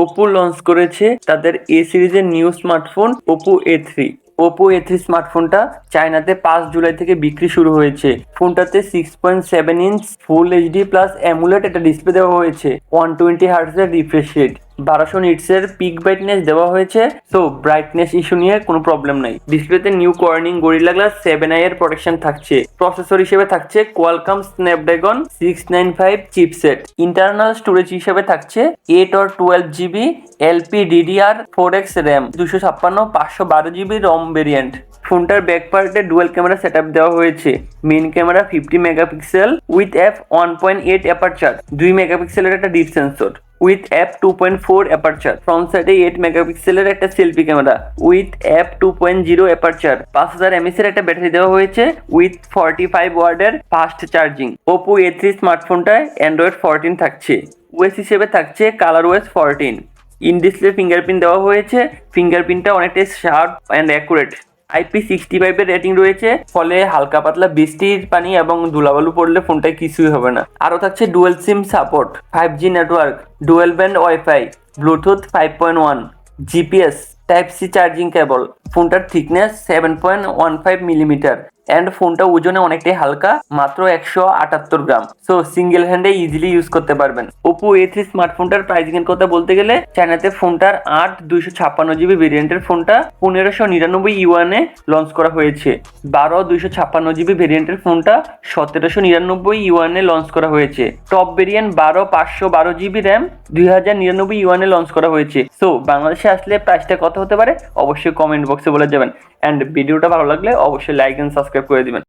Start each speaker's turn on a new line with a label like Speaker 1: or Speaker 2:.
Speaker 1: Oppo launch করেছে তাদের এ সিরিজের new smartphone Oppo A3। Oppo A3 স্মার্টফোনটা চায়নাতে 5 জুলাই থেকে বিক্রি শুরু হয়েছে। ফোনটাতে 6.7 inch full HD plus amulet একটা ডিসপ্লে দেওয়া হয়েছে, 120 হার্টজের রিফ্রেশ রেট, 1200 নিটসের পিক ব্রাইটনেস দেওয়া হয়েছে। সো ব্রাইটনেস ইস্যু নিয়ে কোনো প্রবলেম নাই। ডিসপ্লেতে new Corning gorilla glass 7i এর প্রোটেকশন থাকছে। প্রসেসর হিসেবে থাকছে Qualcomm Snapdragon 695 chipset. Internal storage হিসেবে থাকছে 8 or 12 GB LPDDR4X RAM, 256 512 GB ROM variant. ফোনটার ব্যাক পার্টে ডুয়াল ক্যামেরা সেটআপ দেওয়া হয়েছে। Main camera 50 megapixel with f1.8 aperture, 2 মেগাপিক্সেলের একটা deep sensor with f2.4 aperture. Front সাইডে 8 মেগাপিক্সেলের একটা selfie camera with f2.0 aperture. 5000 mAh এর একটা ব্যাটারি দেওয়া হয়েছে উইথ 45 ওয়াটের ফাস্ট চার্জিং। ওপো A3 স্মার্টফোনটায় অ্যান্ড্রয়েড 14 থাকছে। ওএস হিসেবে থাকছে ColorOS 14। ইন ডিসপ্লে ফিঙ্গারপ্রিন্ট দেওয়া হয়েছে। ফিঙ্গারপ্রিন্টটা অনেকটাই শার্প অ্যান্ড অ্যাকুরেট। IP65 এর রেটিং রয়েছে, ফলে হালকা পাতলা বৃষ্টির পানি এবং ধুলাবালু পড়লে ফোনটায় কিছুই হবে না। আরও থাকছে dual SIM support, 5G network, dual band wifi, Bluetooth 5.1, GPS, type C charging cable. ফোনটার থিকনেস 7.15 মিলিমিটার অ্যান্ড ফোনটা ওজনে অনেকটাই হালকা, মাত্র 178 গ্রাম। সো সিঙ্গেল হ্যান্ডে ইজিলি ইউজ করতে পারবেন। ওপো A3 স্মার্টফোনটার প্রাইসিং এর কথা বলতে গেলে চায়নাতে ফোনটার 8/256 GB ভেরিয়েন্টের ফোনটা 1599 ইউয়ানে লঞ্চ করা হয়েছে। 12/256 GB ভেরিয়েন্টের ফোনটা 1799 ইউয়ানে লঞ্চ করা হয়েছে। টপ ভেরিয়েন্ট 12/512 GB র্যাম 2099 ইউয়ানে লঞ্চ করা হয়েছে। সো বাংলাদেশে আসলে প্রাইসটা কত হতে পারে অবশ্যই কমেন্ট বক্সে বলে যাবেন। অ্যান্ড ভিডিওটা ভালো লাগলে অবশ্যই লাইক এন্ড সাবস্ক্রাইব করে দিবেন।